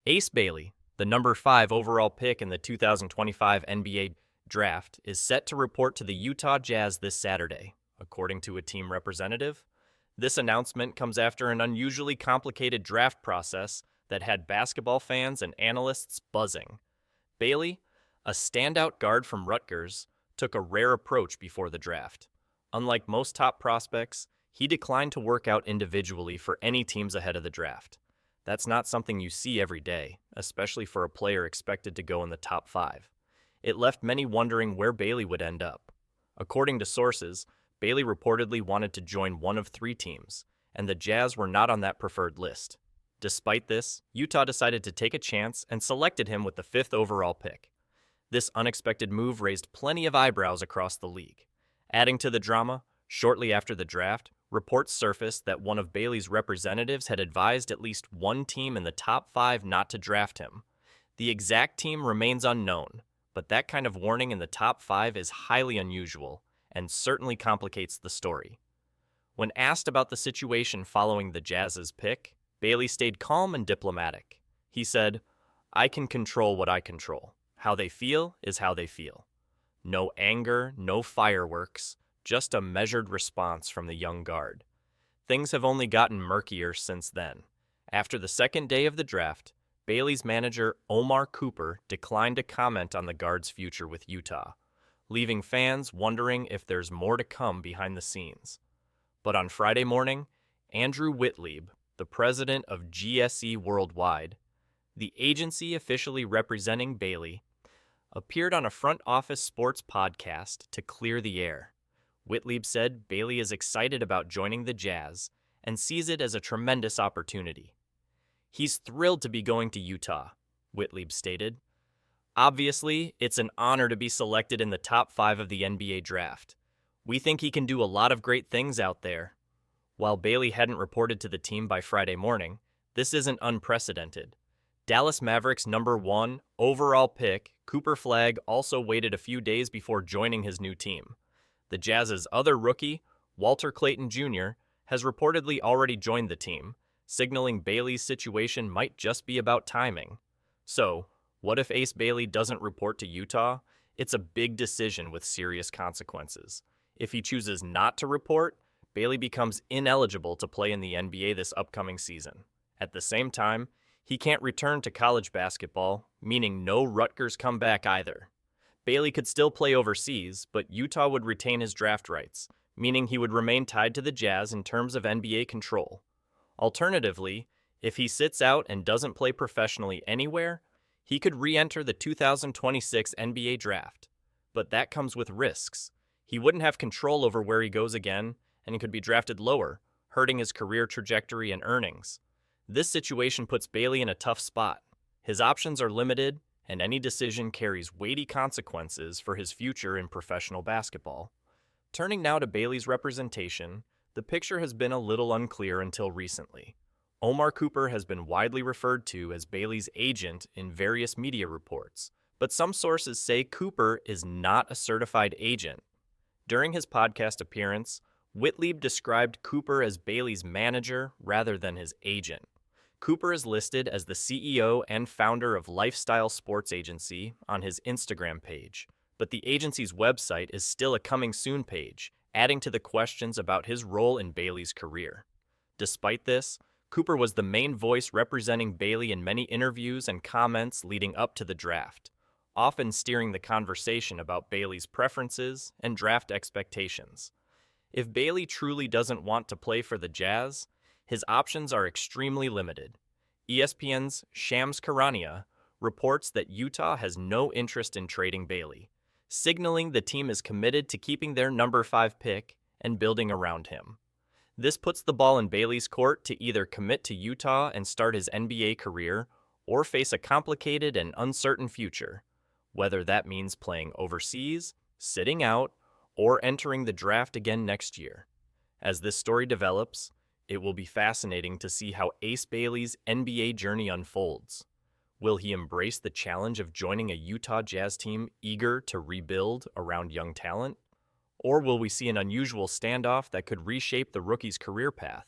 Ace Bailey, the number 5 overall pick in the 2025 NBA draft, is set to report to the Utah Jazz this Saturday, according to a team representative. This announcement comes after an unusually complicated draft process that had basketball fans and analysts buzzing. Bailey, a standout guard from Rutgers, took a rare approach before the draft. Unlike most top prospects, he declined to work out individually for any teams ahead of the draft. That's not something you see every day, especially for a player expected to go in the top 5. It left many wondering where Bailey would end up. According to sources, Bailey reportedly wanted to join one of 3 teams, and the Jazz were not on that preferred list. Despite this, Utah decided to take a chance and selected him with the 5th overall pick. This unexpected move raised plenty of eyebrows across the league. Adding to the drama, shortly after the draft, reports surfaced that one of Bailey's representatives had advised at least one team in the top 5 not to draft him. The exact team remains unknown, but that kind of warning in the top 5 is highly unusual and certainly complicates the story. When asked about the situation following the Jazz's pick, Bailey stayed calm and diplomatic. He said, "I can control what I control. How they feel is how they feel. No anger, no fireworks, just a measured response from the young guard." Things have only gotten murkier since then. After the second day of the draft, Bailey's manager Omar Cooper declined to comment on the guard's future with Utah, leaving fans wondering if there's more to come behind the scenes. But on Friday morning, Andrew Whitlieb, the president of GSE Worldwide, the agency officially representing Bailey, appeared on a front office sports podcast to clear the air. Whitlieb said Bailey is excited about joining the Jazz and sees it as a tremendous opportunity. "He's thrilled to be going to Utah," Whitlieb stated. "Obviously, it's an honor to be selected in the top 5 of the NBA draft. We think he can do a lot of great things out there." While Bailey hadn't reported to the team by Friday morning, this isn't unprecedented. Dallas Mavericks' number 1 overall pick, Cooper Flagg, also waited a few days before joining his new team. The Jazz's other rookie, Walter Clayton Jr., has reportedly already joined the team, signaling Bailey's situation might just be about timing. So, what if Ace Bailey doesn't report to Utah? It's a big decision with serious consequences. If he chooses not to report, Bailey becomes ineligible to play in the NBA this upcoming season. At the same time, he can't return to college basketball, meaning no Rutgers comeback either. Bailey could still play overseas, but Utah would retain his draft rights, meaning he would remain tied to the Jazz in terms of NBA control. Alternatively, if he sits out and doesn't play professionally anywhere, he could re-enter the 2026 NBA draft. But that comes with risks. He wouldn't have control over where he goes again, and he could be drafted lower, hurting his career trajectory and earnings. This situation puts Bailey in a tough spot. His options are limited, and any decision carries weighty consequences for his future in professional basketball. Turning now to Bailey's representation, the picture has been a little unclear until recently. Omar Cooper has been widely referred to as Bailey's agent in various media reports, but some sources say Cooper is not a certified agent. During his podcast appearance, Whitlieb described Cooper as Bailey's manager rather than his agent. Cooper is listed as the CEO and founder of Lifestyle Sports Agency on his Instagram page, but the agency's website is still a coming soon page, adding to the questions about his role in Bailey's career. Despite this, Cooper was the main voice representing Bailey in many interviews and comments leading up to the draft, often steering the conversation about Bailey's preferences and draft expectations. If Bailey truly doesn't want to play for the Jazz, his options are extremely limited. ESPN's Shams Charania reports that Utah has no interest in trading Bailey, signaling the team is committed to keeping their number 5 pick and building around him. This puts the ball in Bailey's court to either commit to Utah and start his NBA career or face a complicated and uncertain future, whether that means playing overseas, sitting out, or entering the draft again next year. As this story develops, it will be fascinating to see how Ace Bailey's NBA journey unfolds. Will he embrace the challenge of joining a Utah Jazz team eager to rebuild around young talent? Or will we see an unusual standoff that could reshape the rookie's career path?